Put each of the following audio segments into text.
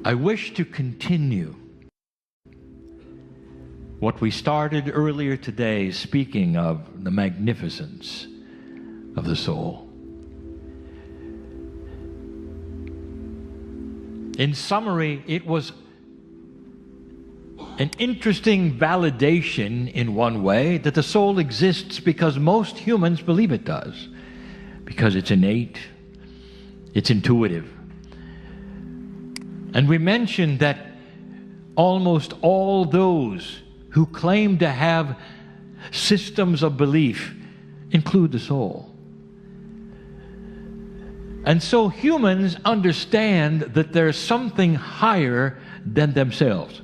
I wish to continue what we started earlier today, speaking of the magnificence of the soul. In summary, it was an interesting validation in one way that the soul exists because most humans believe it does, because it's innate, it's intuitive. And we mentioned that almost all those who claim to have systems of belief include the soul. And so humans understand that there's something higher than themselves.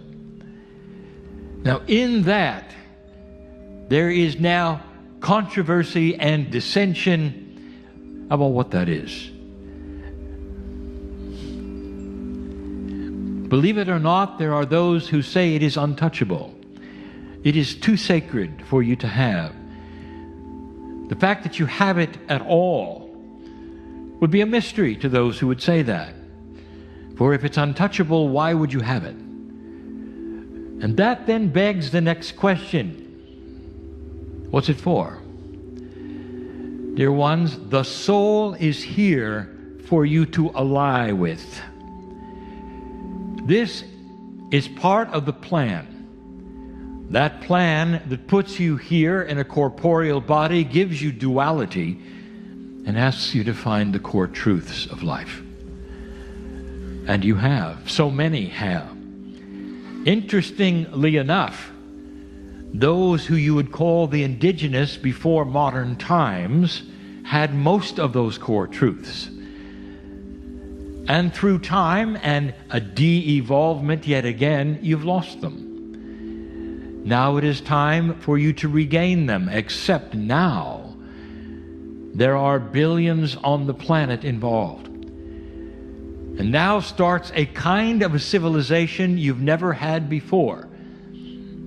Now, in that, there is now controversy and dissension about what that is. Believe it or not, there are those who say it is untouchable. It is too sacred for you to have. The fact that you have it at all would be a mystery to those who would say that. For if it's untouchable, why would you have it? And that then begs the next question. What's it for? Dear ones, the soul is here for you to ally with. This is part of the plan. That plan that puts you here in a corporeal body gives you duality and asks you to find the core truths of life. And you have. So many have. Interestingly enough, those who you would call the indigenous before modern times had most of those core truths. And through time and a de-evolvement yet again, you've lost them. Now it is time for you to regain them, except now there are billions on the planet involved. And now starts a kind of a civilization you've never had before,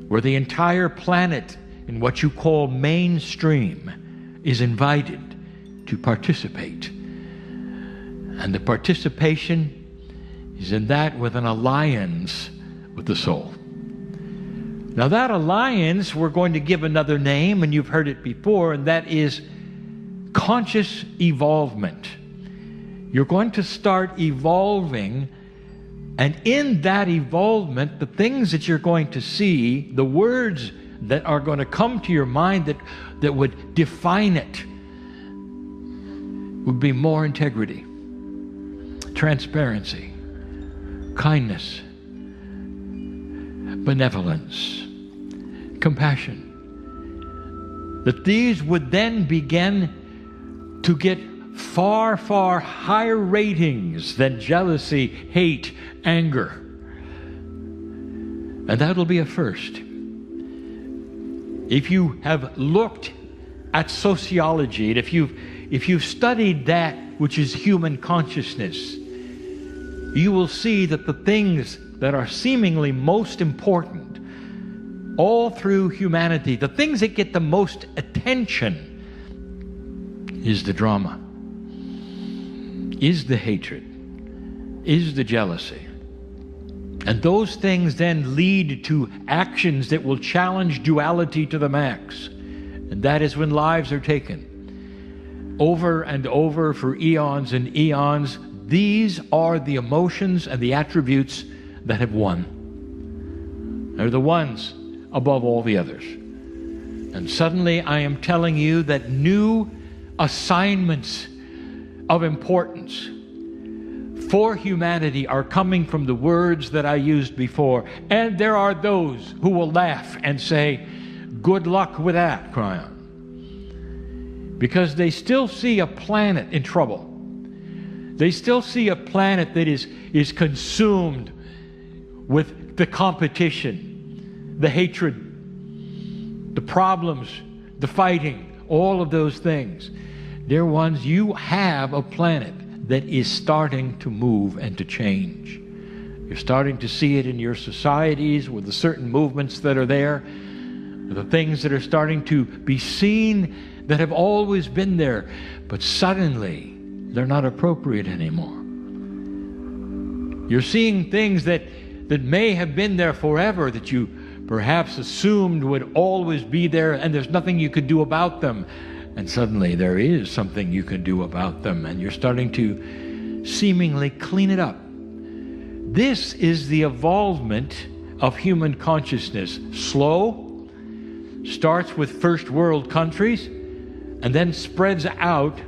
where the entire planet in what you call mainstream is invited to participate. And the participation is in that with an alliance with the soul. Now that alliance we're going to give another name, and you've heard it before, and that is conscious evolvement. You're going to start evolving, and in that evolvement, the things that you're going to see, the words that are going to come to your mind that would define it, would be more integrity, transparency, kindness, benevolence, compassion. That these would then begin to get far, far higher ratings than jealousy, hate, anger. And that'll be a first. If you have looked at sociology, and if you've studied that which is human consciousness, you will see that the things that are seemingly most important all through humanity, the things that get the most attention, is the drama, is the hatred, is the jealousy. And those things then lead to actions that will challenge duality to the max. And that is when lives are taken over and over for eons and eons. These are the emotions and the attributes that have won. They're the ones above all the others. And suddenly I am telling you that new assignments of importance for humanity are coming from the words that I used before. And there are those who will laugh and say, good luck with that, Cryon. Because they still see a planet in trouble. They still see a planet that is consumed with the competition, the hatred, the problems, the fighting, all of those things. Dear ones, you have a planet that is starting to move and to change. You're starting to see it in your societies with the certain movements that are there, the things that are starting to be seen that have always been there, but suddenly they're not appropriate anymore. You're seeing things that may have been there forever, that you perhaps assumed would always be there, and there's nothing you could do about them. And suddenly there is something you can do about them, and you're starting to seemingly clean it up. This is the evolvement of human consciousness. Slow, starts with first world countries, and then spreads out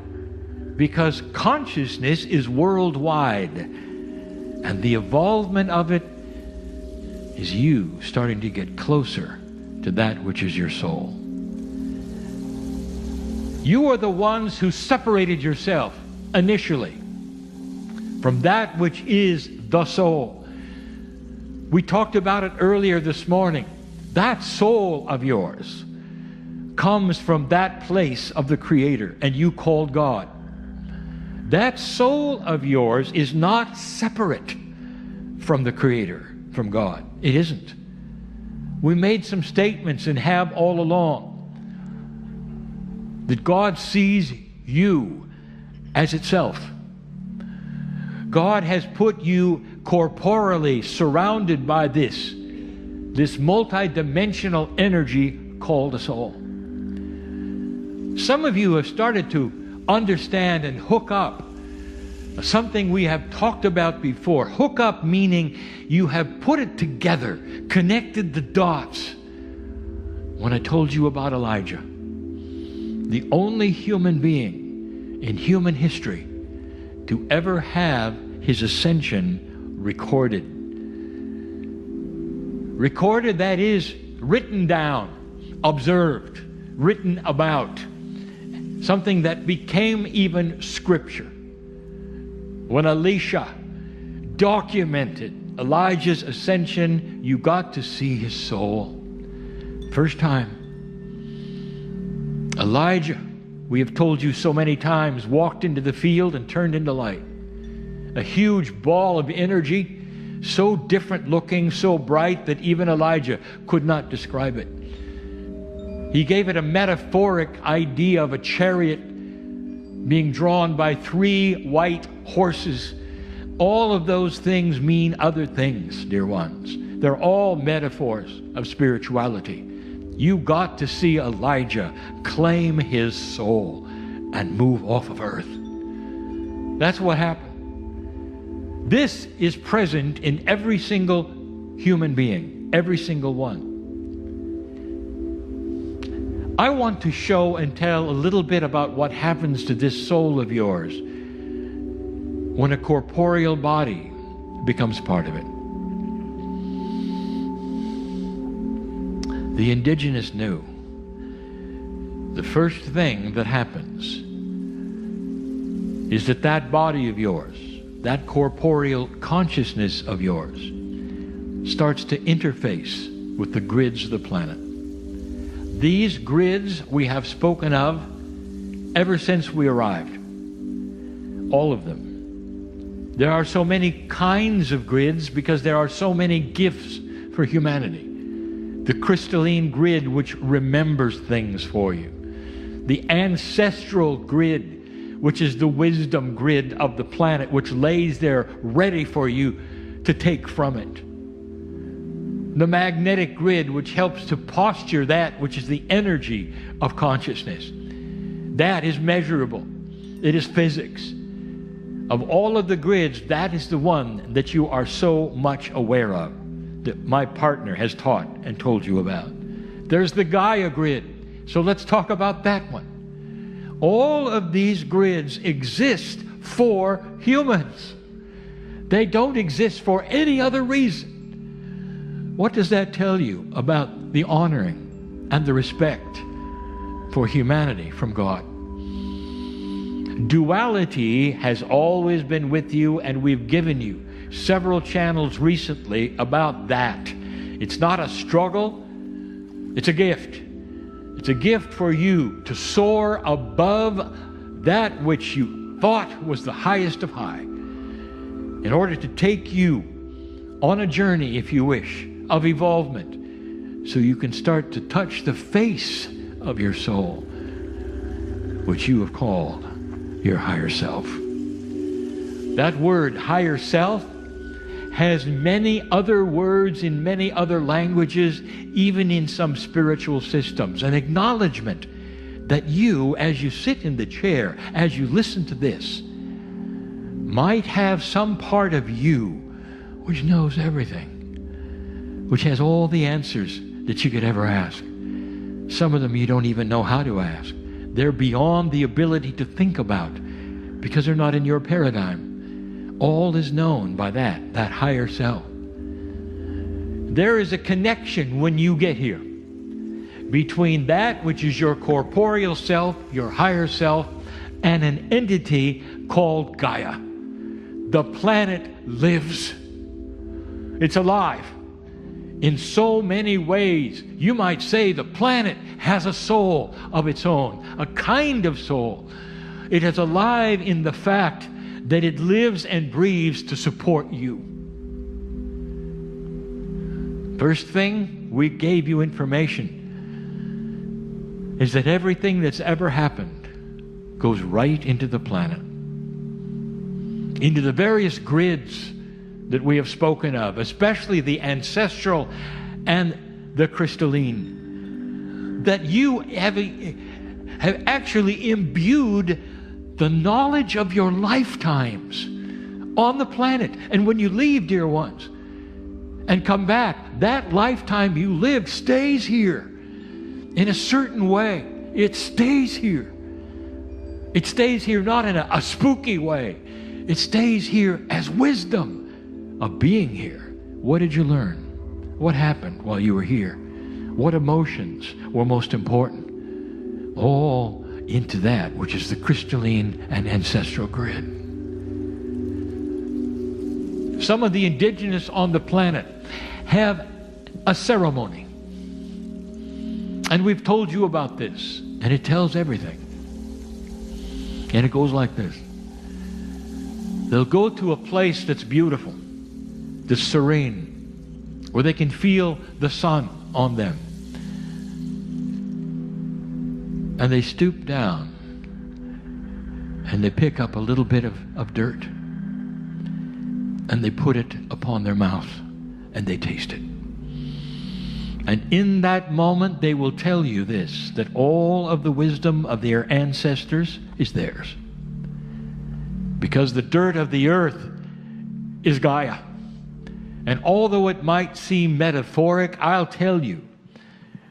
because consciousness is worldwide. And the evolvement of it is you starting to get closer to that which is your soul. You are the ones who separated yourself initially from that which is the soul. We talked about it earlier this morning. That soul of yours comes from that place of the Creator, and you called God. That soul of yours is not separate from the Creator, from God. It isn't. We made some statements and have all along that God sees you as itself. God has put you corporally surrounded by this multidimensional energy called a soul. Some of you have started to understand and hook up something we have talked about before. Hook up meaning you have put it together, connected the dots. When I told you about Elijah, the only human being in human history to ever have his ascension recorded. Recorded, that is, written down, observed, written about. Something that became even scripture. When Elisha documented Elijah's ascension, you got to see his soul. First time. Elijah, we have told you so many times, walked into the field and turned into light. A huge ball of energy, so different looking, so bright that even Elijah could not describe it. He gave it a metaphoric idea of a chariot being drawn by 3 white horses. All of those things mean other things, dear ones. They're all metaphors of spirituality. You got to see Elijah claim his soul and move off of earth. That's what happened. This is present in every single human being, every single one. I want to show and tell a little bit about what happens to this soul of yours when a corporeal body becomes part of it. The indigenous knew the first thing that happens is that body of yours, that corporeal consciousness of yours, starts to interface with the grids of the planet. These grids we have spoken of ever since we arrived. All of them. There are so many kinds of grids because there are so many gifts for humanity. The crystalline grid which remembers things for you. The ancestral grid, which is the wisdom grid of the planet, which lays there ready for you to take from it. The magnetic grid, which helps to posture that which is the energy of consciousness. That is measurable. It is physics. Of all of the grids, that is the one that you are so much aware of, that my partner has taught and told you about. There's the Gaia grid. So let's talk about that one. All of these grids exist for humans. They don't exist for any other reason. What does that tell you about the honoring and the respect for humanity from God? Duality has always been with you, and we've given you several channels recently about that. It's not a struggle, it's a gift. It's a gift for you to soar above that which you thought was the highest of high, in order to take you on a journey, if you wish, of evolvement, so you can start to touch the face of your soul, which you have called your higher self. That word, higher self, has many other words in many other languages, even in some spiritual systems. An acknowledgement that you, as you sit in the chair, as you listen to this, might have some part of you which knows everything, which has all the answers that you could ever ask. Some of them you don't even know how to ask. They're beyond the ability to think about because they're not in your paradigm. All is known by that higher self. There is a connection when you get here between that which is your corporeal self, your higher self, and an entity called Gaia. The planet lives. It's alive. In so many ways, you might say the planet has a soul of its own, a kind of soul. It is alive in the fact that it lives and breathes to support you. First thing, we gave you information, is that everything that's ever happened goes right into the planet, into the various grids that we have spoken of, especially the ancestral and the crystalline, that you have actually imbued the knowledge of your lifetimes on the planet. And when you leave, dear ones, and come back, that lifetime you lived stays here in a certain way. It stays here. It stays here not in a spooky way. It stays here as wisdom of being here. What did you learn? What happened while you were here? What emotions were most important? All into that which is the crystalline and ancestral grid. Some of the indigenous on the planet have a ceremony. And we've told you about this, and it tells everything. And it goes like this. They'll go to a place that's beautiful, that's serene, where they can feel the sun on them. And they stoop down and they pick up a little bit of dirt and they put it upon their mouth and they taste it. And in that moment they will tell you this, that all of the wisdom of their ancestors is theirs. Because the dirt of the earth is Gaia. And although it might seem metaphoric, I'll tell you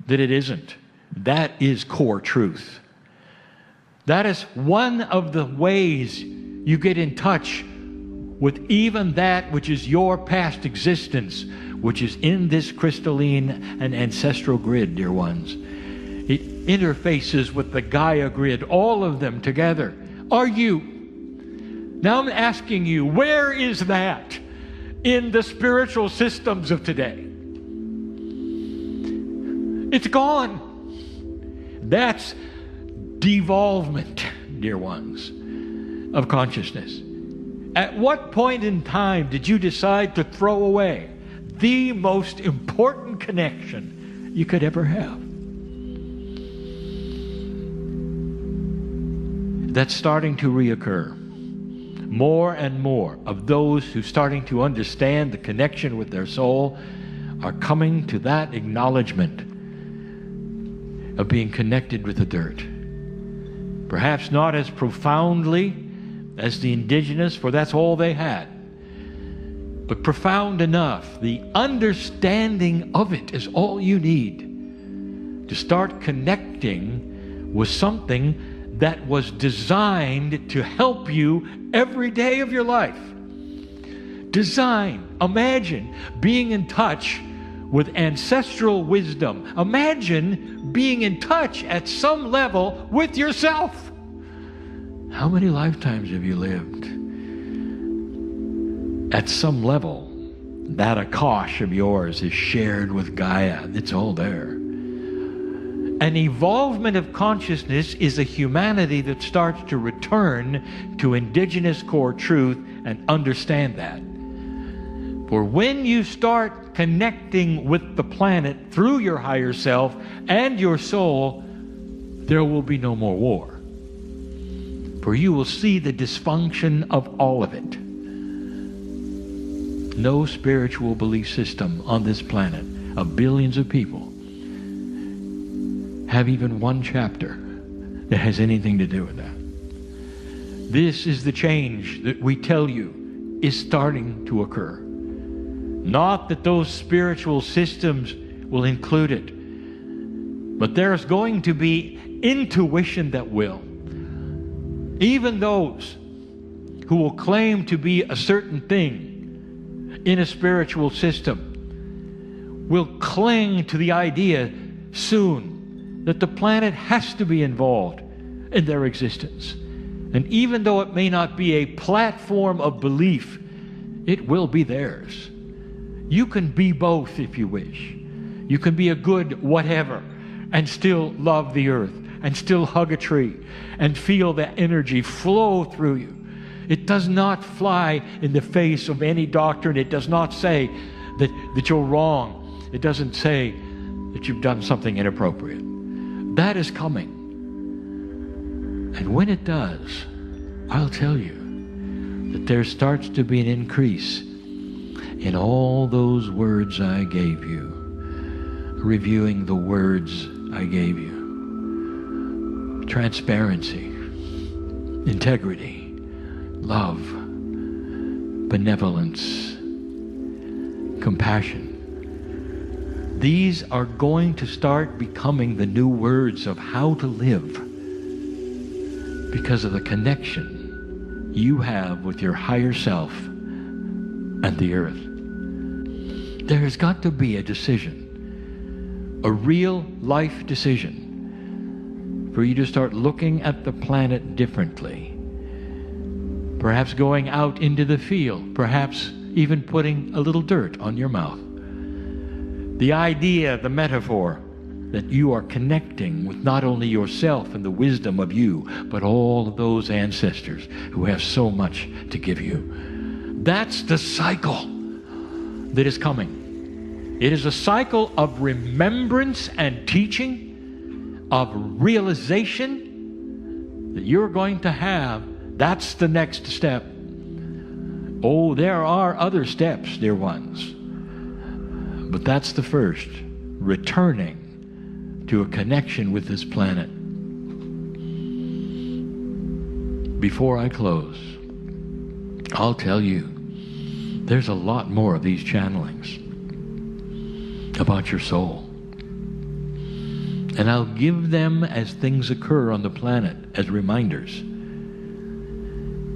that it isn't. That is core truth. That is one of the ways you get in touch with even that which is your past existence, which is in this crystalline and ancestral grid, dear ones. It interfaces with the Gaia grid, all of them together. Are you? Now I'm asking you, where is that in the spiritual systems of today? It's gone. That's devolvement, dear ones, of consciousness. At what point in time did you decide to throw away the most important connection you could ever have? That's starting to reoccur. More and more of those who are starting to understand the connection with their soul are coming to that acknowledgement of being connected with the dirt. Perhaps not as profoundly as the indigenous, for that's all they had, but profound enough. The understanding of it is all you need to start connecting with something that was designed to help you every day of your life. Design. Imagine being in touch with ancestral wisdom. Imagine being in touch at some level with yourself. How many lifetimes have you lived? At some level, that Akash of yours is shared with Gaia. It's all there. An evolvement of consciousness is a humanity that starts to return to indigenous core truth and understand that. For when you start connecting with the planet through your higher self and your soul, there will be no more war. For you will see the dysfunction of all of it. no spiritual belief system on this planet of billions of people have even one chapter that has anything to do with that. This is the change that we tell you is starting to occur. Not that those spiritual systems will include it, but there's going to be intuition that will. Even those who will claim to be a certain thing in a spiritual system will cling to the idea soon that the planet has to be involved in their existence. And even though it may not be a platform of belief, it will be theirs. You can be both if you wish. You can be a good whatever and still love the earth and still hug a tree and feel that energy flow through you. It does not fly in the face of any doctrine. It does not say that you're wrong. It doesn't say that you've done something inappropriate. That is coming. And when it does, I'll tell you that there starts to be an increase in all those words I gave you, reviewing the words I gave you. Transparency, integrity, love, benevolence, compassion. These are going to start becoming the new words of how to live because of the connection you have with your higher self and the earth. There has got to be a decision, a real life decision, for you to start looking at the planet differently. Perhaps going out into the field, perhaps even putting a little dirt on your mouth. The idea, the metaphor, that you are connecting with not only yourself and the wisdom of you, but all of those ancestors who have so much to give you. That's the cycle that is coming. It is a cycle of remembrance and teaching, of realization that you're going to have. That's the next step. Oh, there are other steps, dear ones. But that's the first, returning to a connection with this planet. Before I close, I'll tell you, there's a lot more of these channelings about your soul. And I'll give them as things occur on the planet, as reminders.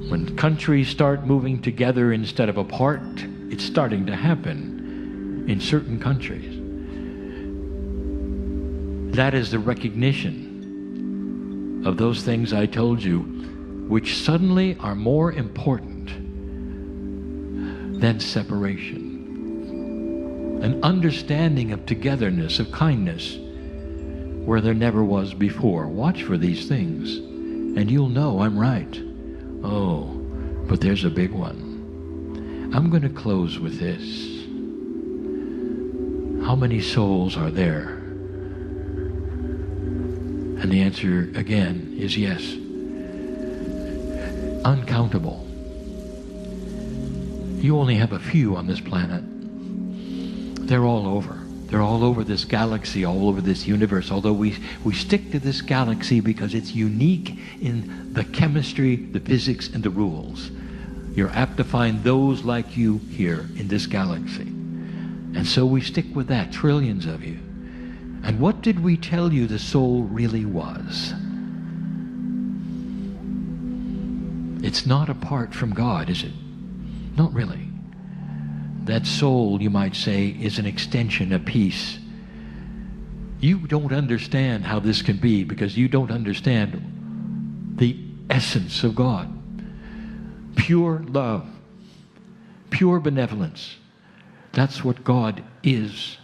When countries start moving together instead of apart, it's starting to happen in certain countries. That is the recognition of those things I told you, which suddenly are more important than separation. An understanding of togetherness, of kindness, where there never was before. Watch for these things, and you'll know I'm right. Oh, but there's a big one. I'm going to close with this. How many souls are there? And the answer, again, is yes. Uncountable. You only have a few on this planet. They're all over. They're all over this galaxy, all over this universe, although we stick to this galaxy because it's unique in the chemistry, the physics, and the rules. You're apt to find those like you here in this galaxy. And so we stick with that, trillions of you. And what did we tell you the soul really was? It's not apart from God, is it? Not really. That soul, you might say, is an extension, a piece. You don't understand how this can be because you don't understand the essence of God. Pure love, pure benevolence. That's what God is.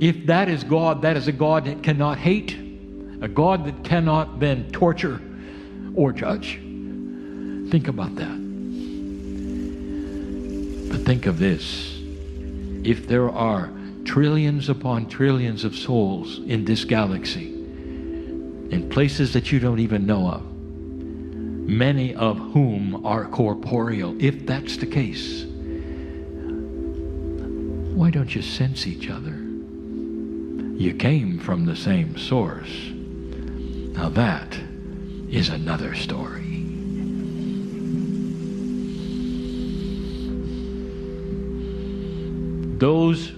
If that is God, that is a God that cannot hate, a God that cannot then torture or judge. Think about that. But think of this. If there are trillions upon trillions of souls in this galaxy, in places that you don't even know of, many of whom are corporeal. If that's the case, why don't you sense each other? You came from the same source. Now that is another story. Those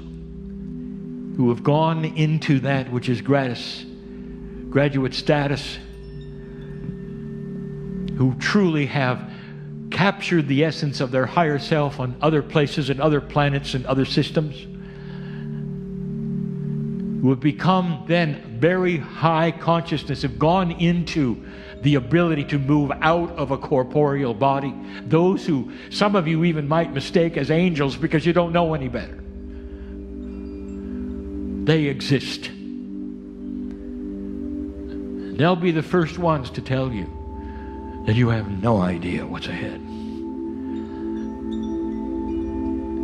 who have gone into that which is graduate status, who truly have captured the essence of their higher self on other places and other planets and other systems, who have become then very high consciousness, have gone into the ability to move out of a corporeal body. Those who some of you even might mistake as angels because you don't know any better. They exist. They'll be the first ones to tell you that you have no idea what's ahead.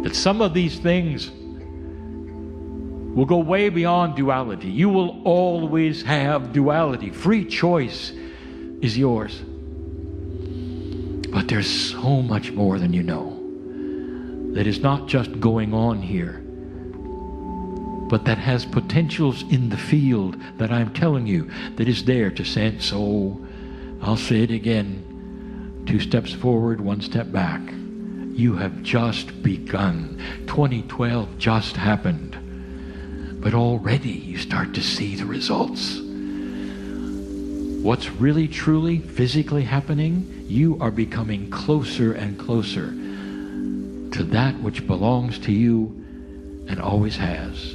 That some of these things will go way beyond duality. You will always have duality. Free choice is yours. But there's so much more than you know that is not just going on here, but that has potentials in the field that I'm telling you that is there to sense. Oh, I'll say it again. 2 steps forward, 1 step back. You have just begun. 2012 just happened. But already you start to see the results. What's really, truly, physically happening? You are becoming closer and closer to that which belongs to you and always has.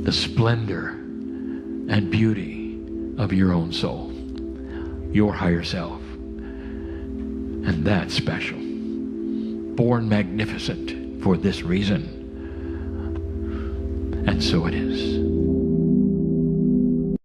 The splendor and beauty of your own soul, your higher self. And that's special. Born magnificent for this reason. And so it is.